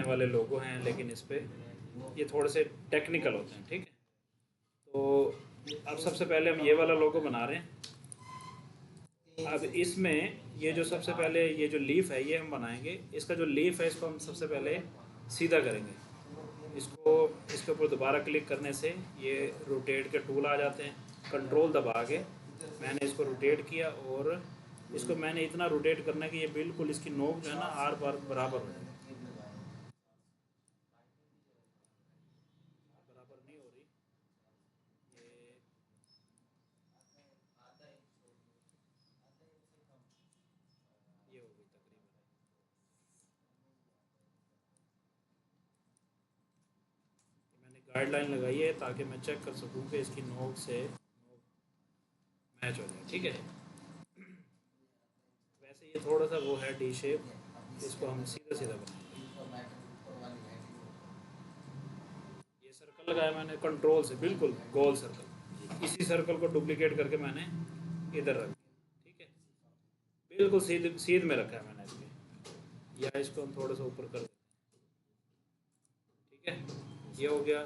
आने वाले लोगो हैं, लेकिन इस पे ये थोड़े से टेक्निकल होते हैं, ठीक है। तो अब सबसे पहले हम ये वाला लोगो बना रहे हैं। अब इसमें ये जो सबसे पहले ये जो लीफ है ये हम बनाएंगे। इसका जो लीफ है इसको हम सबसे पहले सीधा करेंगे। इसको इसके ऊपर दोबारा क्लिक करने से ये रोटेट के टूल आ जाते हैं। कंट्रोल दबा के मैंने इसको रोटेट किया और इसको मैंने इतना रोटेट करना है कि ये बिल्कुल इसकी नोक जो है ना आर पार बराबर हो जाए। बराबर नहीं हो रही ये, ये हो गई तकरीबन। मैंने गाइडलाइन लगाई है ताकि मैं चेक कर सकूं कि इसकी नोक से मैच हो जाए, ठीक है। वैसे ये थोड़ा सा वो है डी शेप, इसको हम सीधा सीधा बनाएंगे। ये सर्कल लगाया मैंने कंट्रोल से, बिल्कुल गोल सर्कल। इसी सर्कल को डुप्लीकेट करके मैंने इधर रख दिया, ठीक है। बिल्कुल सीध सीध में रखा है मैंने इसके, या इसको हम थोड़ा सा ऊपर कर देते हैं, ठीक है। ये हो गया।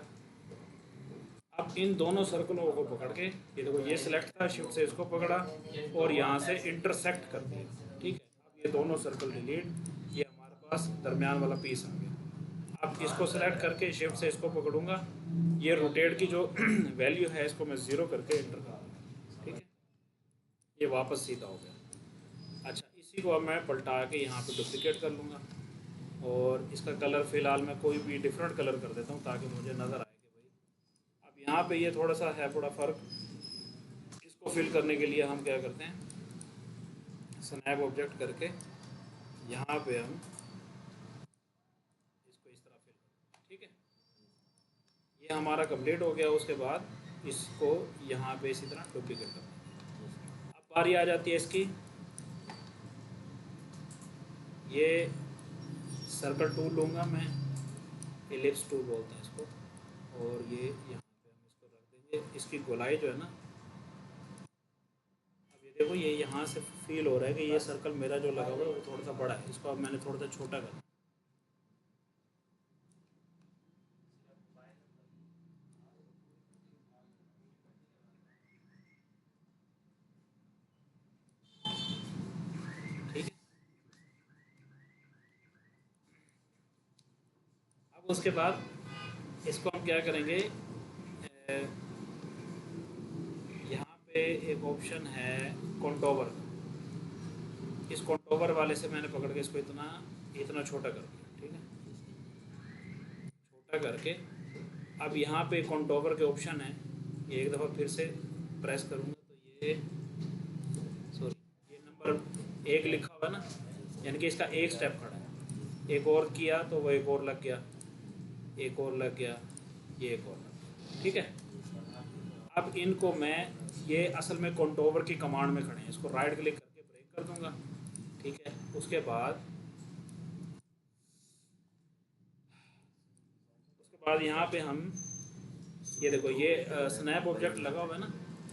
अब इन दोनों सर्कलों को पकड़ के, ये देखो ये सिलेक्ट था, शिफ्ट से इसको पकड़ा और यहाँ से इंटरसेक्ट कर दिया, ठीक है। अब ये दोनों सर्कल डिलीट, ये हमारे पास दरमियान वाला पीस आ गया। अब इसको सेलेक्ट करके शिफ्ट से इसको पकड़ूंगा, ये रोटेट की जो वैल्यू है इसको मैं ज़ीरो करके इंटर कर दूँगा, ठीक है। ये वापस सीधा हो गया। अच्छा, इसी को अब मैं पलटा के यहाँ पे डुप्लिकेट कर लूँगा और इसका कलर फ़िलहाल मैं कोई भी डिफरेंट कलर कर देता हूँ ताकि मुझे नज़र आए कि भाई अब यहाँ पे ये थोड़ा सा है थोड़ा फ़र्क। इसको फिल करने के लिए हम क्या करते हैं, स्नैप ऑब्जेक्ट करके यहाँ पे हम इसको इस तरह फिल करते हैं, ठीक है। ये हमारा कंप्लीट हो गया। उसके बाद इसको यहाँ पे इसी तरह डुप्लीकेट करते हैं। अब बारी आ जाती है इसकी, ये सर्कल टूल लूँगा मैं, एलिप्स टूल बोलते हैं इसको, और ये यहाँ पे हम इसको रख देंगे। इसकी गोलाई जो है ना, अब ये देखो ये यहाँ से फील हो रहा है कि ये सर्कल मेरा जो लगा हुआ है वो थोड़ा सा बड़ा है। इसको अब मैंने थोड़ा सा छोटा कर, ठीक है। अब उसके बाद इसको हम क्या करेंगे, यहाँ पे एक ऑप्शन है कॉन्टोवर का। इस कॉन्टोवर वाले से मैंने पकड़ के इसको इतना इतना छोटा कर दिया, ठीक है। छोटा करके अब यहाँ पे कॉन्टोवर के ऑप्शन है, ये एक दफ़ा फिर से प्रेस करूँगा तो ये सॉरी ये नंबर एक लिखा हुआ है ना, यानी कि इसका एक स्टेप खड़ा है। एक और किया तो वो एक और लग गया, एक और लग गया, ये एक और लग गया, ठीक है। अब इनको मैं, ये असल में कॉन्टोवर की कमांड में खड़े हैं, इसको राइट क्लिक करके ब्रेक कर दूंगा, ठीक है। उसके बाद यहाँ पे हम ये देखो ये स्नैप ऑब्जेक्ट लगा हुआ है ना,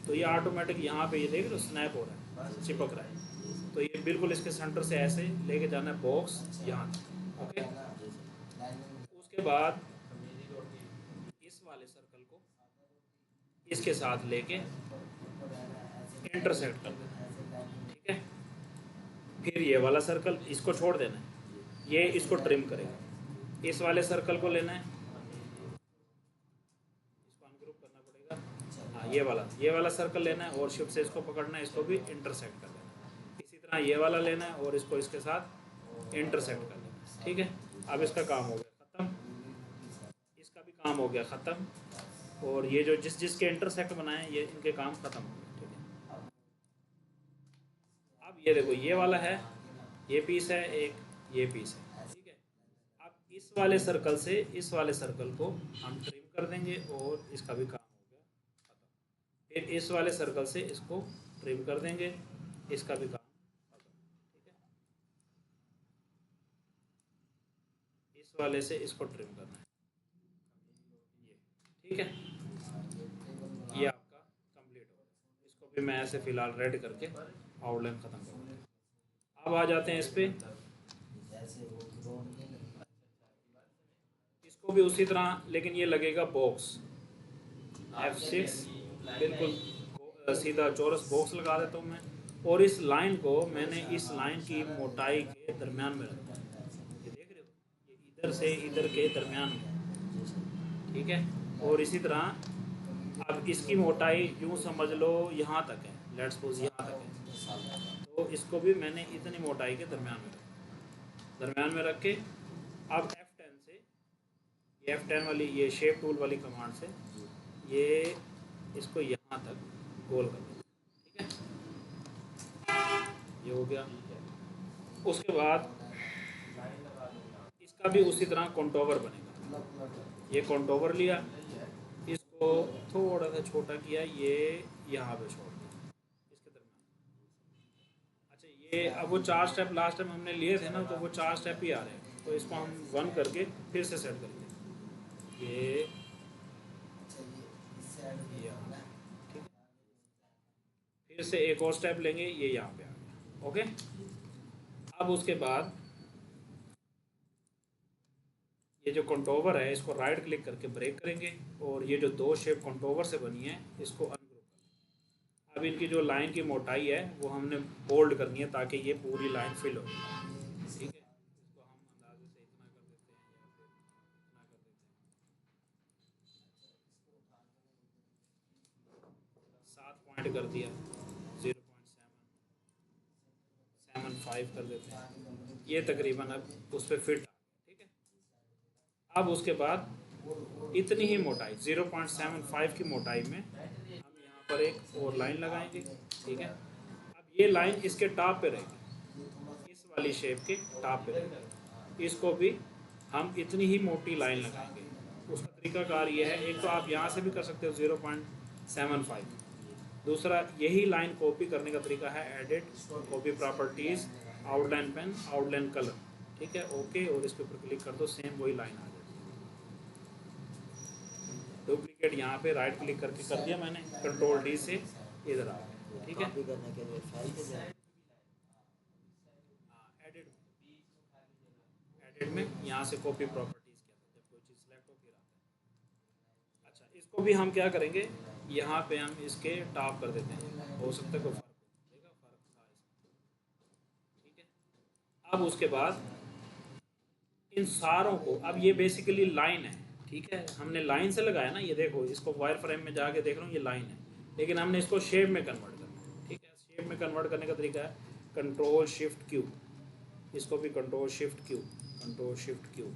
तो ये ऑटोमेटिक यहाँ पे ये देख रहे हो स्नैप हो रहा है, चिपक रहा है। तो ये बिल्कुल इसके सेंटर से ऐसे लेके जाना है बॉक्स यहाँ तक, ओके। उसके बाद इस वाले सर्कल को इसके साथ लेके इंटरसेक्ट कर देना है, ठीक है। फिर ये वाला सर्कल इसको छोड़ देना है, ये इसको ट्रिम करेगा। इस वाले सर्कल को लेना है, इसको अनग्रुप करना पड़ेगा। हाँ, ये वाला सर्कल लेना है और शिफ्ट से इसको पकड़ना है, इसको भी इंटरसेक्ट कर देना है। इसी तरह ये वाला लेना है और इसको इसके साथ इंटरसेक्ट कर देना है, ठीक है। अब इसका काम हो गया ख़त्म, इसका भी काम हो गया ख़त्म, और ये जो जिस जिसके इंटरसेक्ट बनाए ये इनके काम ख़त्म हो गए, ठीक है। अब ये देखो ये वाला है, ये पीस है एक, ये पीस है, ठीक है। अब इस वाले सर्कल से इस वाले सर्कल को हम ट्रिम कर देंगे और इसका भी काम हो गया ख़त्म। फिर इस वाले सर्कल से इसको ट्रिम कर देंगे, इसका भी काम ख़त्म, ठीक है। इस वाले से इसको ट्रिम करना है, ये, ठीक है। ये आपका कंप्लीट हो गया। इसको भी मैं ऐसे फ़िलहाल रेड करके आउटलाइन ख़त्म कर दूँगा। अब आ जाते हैं इस पर, इसको भी उसी तरह, लेकिन ये लगेगा बॉक्स F6, बिल्कुल सीधा चौरस बॉक्स लगा देता हूँ मैं, और इस लाइन को मैंने इस लाइन की मोटाई के दरमियान में रखा है। ये देख रहे हो, ये इधर से इधर के दरमियान में, ठीक है। और इसी तरह अब इसकी मोटाई यूँ समझ लो यहाँ तक है, लेट्स सपोज यहाँ तक है, तो इसको भी मैंने इतनी मोटाई के दरमियान में रख के अब F10 से, ये F10 वाली ये शेप टूल वाली कमांड से ये इसको यहाँ तक गोल कर दें, ठीक है। ये हो गया। उसके बाद इसका भी उसी तरह कॉन्टोवर बनेगा। ये कॉन्टोवर लिया, इसको थोड़ा सा छोटा किया, ये यहाँ पे छोड़ दिया इसके दरमियान। अच्छा, ये अब वो 4 स्टेप लास्ट टाइम हमने लिए थे ना, तो वो 4 स्टेप ही आ रहे हैं, तो इसको हम 1 करके फिर से सेट करेंगे। ये ठीक है, फिर से एक और स्टेप लेंगे, ये यहाँ पे आ गया। ओके, अब उसके बाद ये जो कॉन्टोवर है इसको राइट क्लिक करके ब्रेक करेंगे, और ये जो 2 शेप कॉन्टोवर से बनी है इसको अनग्रुप करेंगे। अब इनकी जो लाइन की मोटाई है वो हमने बोल्ड करनी है ताकि ये पूरी लाइन फिल हो, ठीक है। इसको हम अंदाजे से इतना कर देते हैं या फिर इतना कर देते हैं, 7 पॉइंट कर दिया, 0.775 कर देते हैं, ये तकरीबन अब उस पर फिट। अब उसके बाद इतनी ही मोटाई 0.75 की मोटाई में हम यहाँ पर एक और लाइन लगाएंगे, ठीक है। अब ये लाइन इसके टॉप पे रहेगी, इस वाली शेप के टॉप पे रहेगी, इसको भी हम इतनी ही मोटी लाइन लगाएंगे। उसका तरीकाकार ये है, एक तो आप यहाँ से भी कर सकते हो 0.75, दूसरा यही लाइन कॉपी करने का तरीका है edit, copy properties, outline pen, outline colour, ठीक है। ओके, और इसके ऊपर क्लिक कर दो, सेम वही लाइन आ जाएगी। डुप्लीकेट यहाँ पे राइट क्लिक करके कर दिया मैंने, कंट्रोल डी से इधर आ गया, ठीक है। कॉपी करने के लिए फाइल पे जाए, एडिट में यहाँ से कॉपी प्रॉपर्टीज किया था, जब कोई चीज़ सेलेक्ट हो फिर आता है। अच्छा, इसको भी हम क्या करेंगे, यहाँ पे हम इसके टॉप कर देते हैं, हो सकता है कोई फर्क देगा, फर्क था इसमें, ठीक है। अब उसके बाद इन सारों को, अब ये बेसिकली लाइन है, ठीक है, हमने लाइन से लगाया ना, ये देखो, इसको वायर फ्रेम में जाके देख रहा हूँ, ये लाइन है, लेकिन हमने इसको शेप में कन्वर्ट करना है, ठीक है। शेप में कन्वर्ट करने का तरीका है कंट्रोल शिफ्ट क्यू, इसको भी control shift Q, control shift Q, इन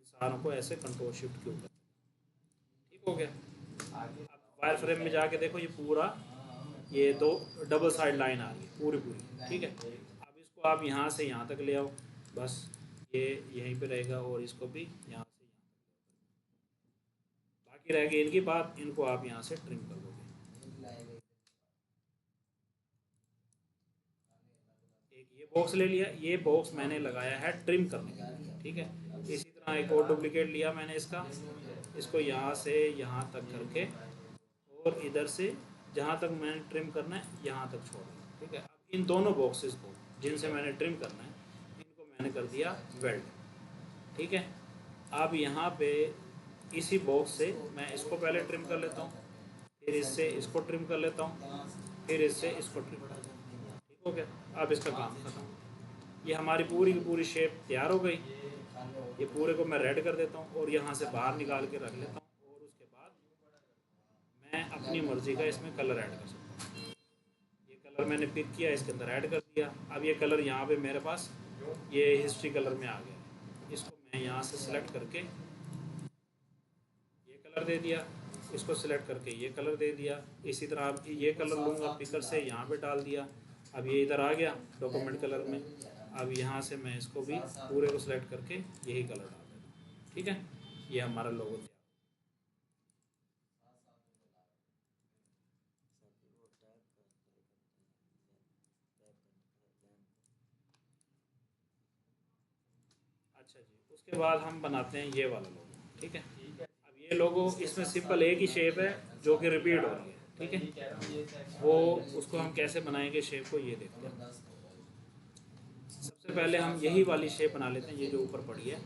सारों को ऐसे कंट्रोल शिफ्ट क्यू कर, ठीक हो गया। अब वायर फ्रेम में जाके देखो, ये पूरा ये 2 डबल साइड लाइन आ रही है पूरी पूरी, ठीक है। अब इसको आप यहाँ से यहाँ तक ले आओ, बस ये यहीं पे रहेगा, और इसको भी यहाँ से यहाँ तक, बाकी रह गई इनकी बात, इनको आप यहाँ से ट्रिम कर दोगे। एक ये बॉक्स ले लिया, ये बॉक्स मैंने लगाया है ट्रिम करने के लिए, ठीक है। इसी तरह एक और डुप्लीकेट लिया मैंने इसका, इसको यहाँ से यहाँ तक करके, और इधर से जहाँ तक मैंने ट्रिम करना है यहाँ तक छोड़ दिया, ठीक है। अब इन दोनों बॉक्सेस को जिनसे मैंने ट्रिम करना है, इनको मैंने कर दिया वेल्ड, ठीक है। अब यहाँ पे इसी बॉक्स से मैं इसको पहले ट्रिम कर लेता हूँ, फिर इससे इसको ट्रिम कर लेता हूँ, फिर इससे इसको ट्रिम कर लेता हूँ, ठीक हो गया। अब इसका काम खत्म, ये हमारी पूरी की पूरी शेप तैयार हो गई। ये पूरे को मैं रेड कर देता हूँ और यहाँ से बाहर निकाल के रख लेता हूँ, और उसके बाद मैं अपनी मर्ज़ी का इसमें कलर ऐड कर सकता हूँ। ये कलर मैंने पिक किया, इसके अंदर ऐड कर दिया। अब ये कलर यहाँ पे मेरे पास ये हिस्ट्री कलर में आ गया, इसको मैं यहाँ से सिलेक्ट करके ये कलर दे दिया, इसको सिलेक्ट करके ये कलर दे दिया। इसी तरह अब ये कलर लूँगा पिकर से, यहाँ पे डाल दिया। अब ये इधर आ गया डॉक्यूमेंट कलर में। अब यहाँ से मैं इसको भी पूरे को सिलेक्ट करके यही कलर डाल देता, ठीक है। ये हमारा लोगो तैयार। अच्छा जी, उसके बाद हम बनाते हैं ये वाला लोगो, ठीक है। अब ये लोगो, इसमें सिंपल एक ही शेप है जो कि रिपीट हो रही है, ठीक है। वो उसको हम कैसे बनाएंगे शेप को, ये देखते हैं। सबसे पहले हम यही वाली शेप बना लेते हैं, ये जो ऊपर पड़ी है,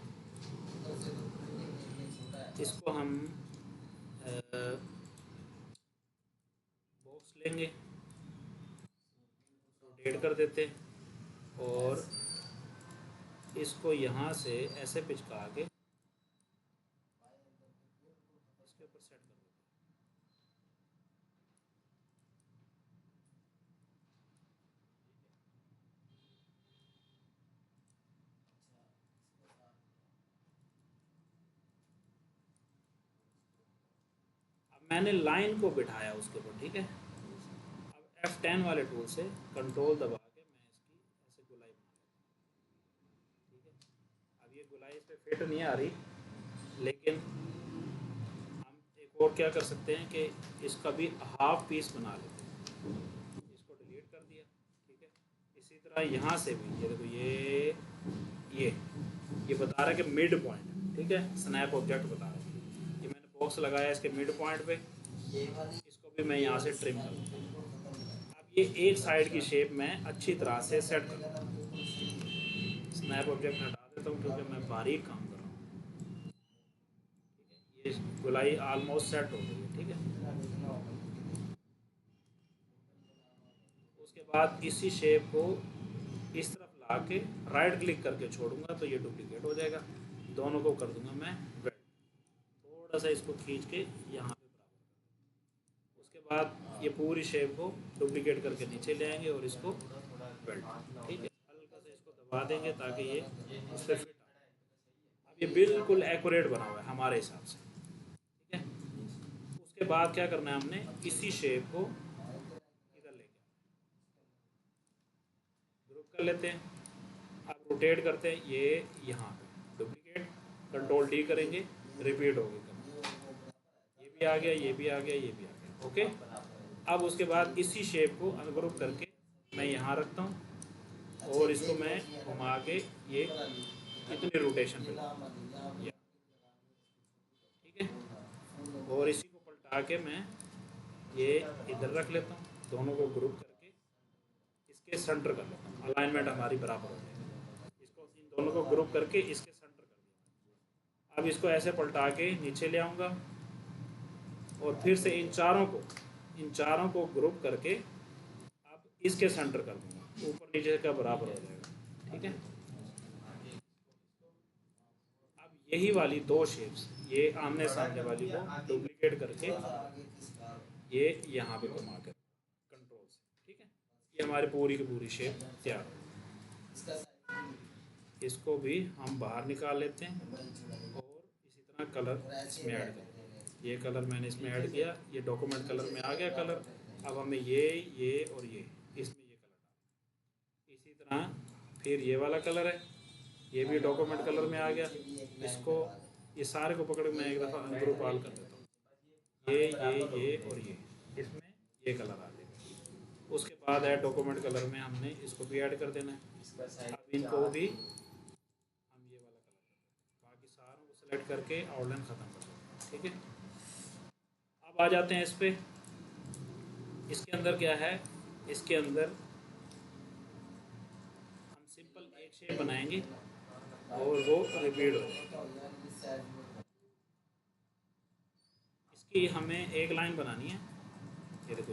इसको हम बॉक्स लेंगे, रोटेट कर देते और इसको यहाँ से ऐसे पिचका के इसके ऊपर सेट कर देते। अब मैंने लाइन को बिठाया उसके ऊपर, ठीक है। अब F10 वाले टूल से कंट्रोल दबा के मैं इसकी ऐसे गुलाई बना लेता हूँ, ठीक है। अब ये गुलाई इस पर फिट नहीं आ रही, लेकिन हम एक और क्या कर सकते हैं कि इसका भी हाफ पीस बना लेते हैं। इसको डिलीट कर दिया, ठीक है। इसी तरह यहाँ से भी ये देखो, ये बता रहा है कि मिड पॉइंट, ठीक है, स्नैप ऑब्जेक्ट बता रहा है। ये मैंने बॉक्स लगाया इसके मिड पॉइंट पे, इसको भी मैं यहाँ से ट्रिम कर दूँ। अब ये एक साइड की शेप मैं अच्छी तरह से सेट कर दूँ। स्नैप ऑब्जेक्ट हटा देता हूँ क्योंकि मैं बारीक काम कर रहा हूँ, ठीक है। ये गुलाई ऑलमोस्ट सेट हो गई है, ठीक है। उसके बाद इसी शेप को इस तरफ ला के राइट क्लिक करके छोड़ूंगा तो ये डुप्लीकेट हो जाएगा। दोनों को कर दूंगा मैं वेल्ड, थोड़ा सा इसको खींच के यहाँ पे बराबर। उसके बाद ये पूरी शेप को डुप्लीकेट करके नीचे ले आएंगे और इसको वेल्ड, ठीक है। हल्का सा इसको दबा देंगे ताकि ये उस पर फिट आए। अब ये बिल्कुल एक्यूरेट बना हुआ है हमारे हिसाब से, ठीक है। उसके बाद क्या करना है, हमने इसी शेप को इधर लेके ग्रुप कर लेते हैं। अब रोटेट करते हैं, ये यहाँ पे डुप्लीकेट, कंट्रोल डी करेंगे, रिपीट हो गया, ये भी आ गया, ये भी आ गया, ये भी आ गया, ओके। अब उसके बाद इसी शेप को अनग्रुप करके मैं यहाँ रखता हूँ और इसको मैं घुमा के ये इतनी रोटेशन पे, ठीक है। और इसी को पलटा के मैं ये इधर रख लेता हूँ, दोनों को ग्रुप करके इसके सेंटर कर लेता हूँ, अलाइनमेंट हमारी बराबर हो जाएगी। इसको इन दोनों को ग्रुप करके इसके सेंटर कर दिया। अब इसको ऐसे पलटा के नीचे ले आऊँगा और फिर से इन चारों को ग्रुप करके अब इसके सेंटर कर दूँगा, ऊपर नीचे का बराबर हो जाएगा, ठीक है। अब यही वाली दो शेप्स, ये आमने सामने वाली को डुप्लीकेट करके ये यहाँ पे घुमा कर कंट्रोल से, ठीक है। ये हमारी पूरी की पूरी शेप तैयार हो। इसको भी हम बाहर निकाल लेते हैं और इसी तरह कलर इसमें ऐड करें। ये कलर मैंने इसमें ऐड किया, ये डॉक्यूमेंट कलर में आ गया कलर। अब हमें ये और ये इसमें ये कलर डालना। इसी तरह फिर ये वाला कलर है, ये भी डॉक्यूमेंट कलर में आ गया। इसको ये सारे को पकड़ के मैं एक दफ़ा अनग्रुप ऑल कर देता हूँ, ये और ये, इसमें ये कलर आ जाएगा। उसके बाद है डॉक्यूमेंट कलर में हमने इसको भी ऐड कर देना है। अब इनको भी हम ये वाला कलर कर दें, बाकी सारों को सेलेक्ट करके आउटलाइन ख़त्म कर दें, ठीक है। अब आ जाते हैं इस पर। इसके अंदर क्या है, इसके अंदर हम सिंपल एक शेप बनाएंगे और वो रिपीट हो जाएगी। इसकी हमें एक लाइन बनानी है। ये देखो,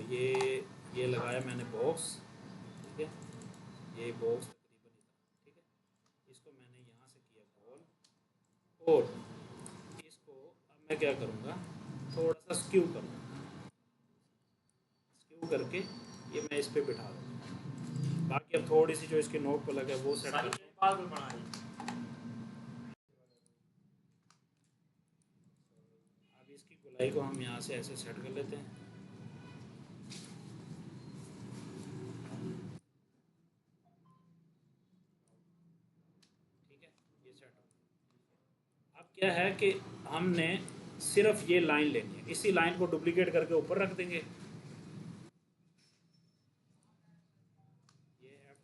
ये लगाया मैंने बॉक्स, ठीक है। ये बॉक्स तकरीबन इतना, ठीक है। इसको मैंने यहाँ से किया गोल और इसको अब मैं क्या करूँगा, थोड़ा सा स्क्यू करूँगा, स्क्यू करके ये मैं इस पर बिठा दूँगा। बाकी अब थोड़ी सी जो इसकी नोक पर लगा है वो सेट कर, अब इसकी गुलाई को हम यहाँ से ऐसे सेट कर लेते हैं। ठीक है, ये सेट हो। अब क्या है कि हमने सिर्फ ये लाइन लेनी है, इसी लाइन को डुप्लीकेट करके ऊपर रख देंगे। ये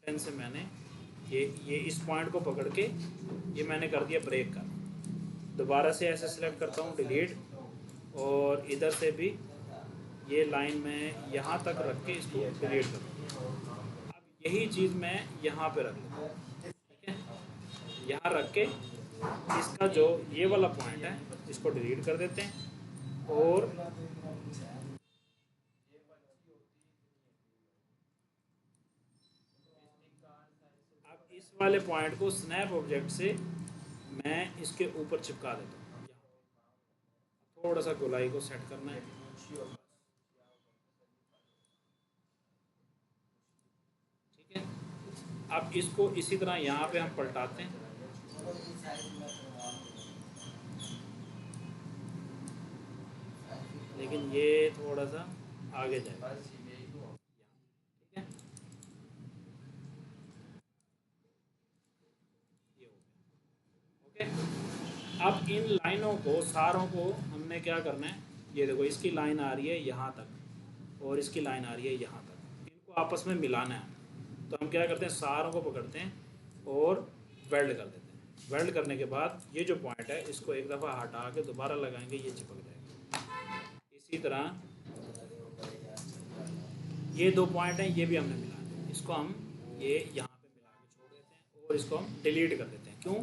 F10 से मैंने ये इस पॉइंट को पकड़ के ये मैंने कर दिया ब्रेक का। दोबारा से ऐसे सेलेक्ट करता हूँ, डिलीट, और इधर से भी ये लाइन में यहाँ तक रख के इसको डिलीट कर दूँ। अब यही चीज़ मैं यहाँ पे रख लूँ, ठीक है। यहाँ रख के इसका जो ये वाला पॉइंट है इसको डिलीट कर देते हैं और अब इस वाले पॉइंट को स्नैप ऑब्जेक्ट से मैं इसके ऊपर चिपका देता हूँ। थोड़ा सा गोलाई को सेट करना है, ठीक है। अब इसको इसी तरह यहाँ पे हम पलटाते हैं, लेकिन ये थोड़ा सा आगे जाएगा, ठीक है। ये हो गया, ओके। अब इन लाइनों को सारों को हमने क्या करना है, ये देखो इसकी लाइन आ रही है यहाँ तक और इसकी लाइन आ रही है यहाँ तक, इनको आपस में मिलाना है। तो हम क्या करते हैं, सारों को पकड़ते हैं और वेल्ड कर देते हैं। वेल्ड करने के बाद ये जो पॉइंट है इसको एक दफ़ा हटा के दोबारा लगाएंगे, ये चिपक जाएगा। इसी तरह ये दो पॉइंट हैं, ये भी हमने मिलाना है, इसको हम ये यहाँ पे मिला के छोड़ देते हैं और इसको हम डिलीट कर देते हैं। क्यों,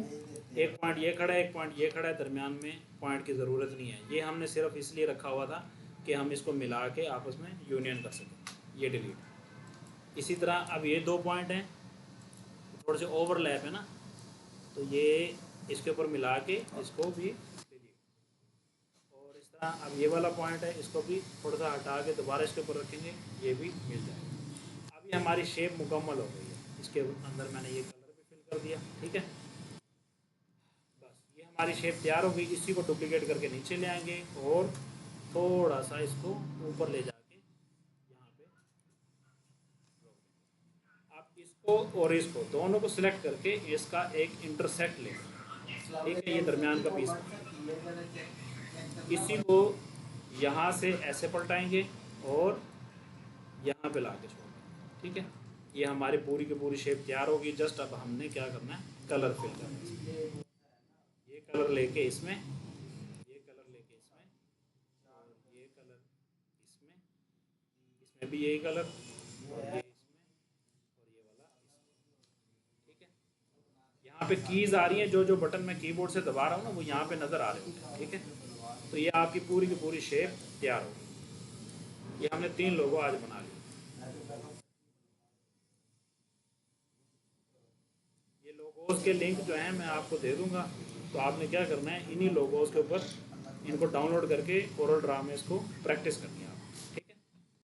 एक पॉइंट ये खड़ा है, एक पॉइंट ये खड़ा है, दरमियान में पॉइंट की ज़रूरत नहीं है। ये हमने सिर्फ इसलिए रखा हुआ था कि हम इसको मिला के आपस में यूनियन कर सकें, ये डिलीट। इसी तरह अब ये दो पॉइंट हैं, थोड़े से ओवरलैप है ना, तो ये इसके ऊपर मिला के इसको भी डिलीट। और इस तरह अब ये वाला पॉइंट है, इसको भी थोड़ा सा हटा के दोबारा इसके ऊपर रखेंगे, ये भी मिल जाएगा। अब ये हमारी शेप मुकम्मल हो गई है। इसके अंदर मैंने ये कलर भी फिल कर दिया, ठीक है। बस ये हमारी शेप तैयार हो गई। इसी को डुप्लीकेट करके नीचे ले आएंगे और थोड़ा सा इसको ऊपर ले जाके यहाँ पे आप इसको और इसको दोनों को सिलेक्ट करके इसका एक इंटरसेक्ट लें, ठीक है। ये दरमियान का पीस, इसी को यहाँ से ऐसे पलटाएंगे और यहाँ पे ला के छोड़, ठीक है। ये हमारी पूरी की पूरी शेप तैयार होगी। जस्ट अब हमने क्या करना है, कलर फिल करना है। ये कलर लेके इसमें, ये कलर लेके इसमें, और ये कलर इसमें, इसमें भी यही कलर, और ये इसमें, और ये वाला इसमें, ठीक है। यहाँ पे कीज़ आ रही हैं, जो जो बटन मैं कीबोर्ड से दबा रहा हूँ ना वो यहाँ पे नज़र आ रहे होते हैं, ठीक है। तो ये आपकी पूरी की पूरी शेप तैयार होगी। ये हमने 3 लोगो आज बना लिए। ये लोगोस के लिंक जो हैं मैं आपको दे दूंगा, तो आपने क्या करना है, इन्हीं लोगोस के ऊपर इनको डाउनलोड करके कोरल ड्रा में इसको प्रैक्टिस करनी है।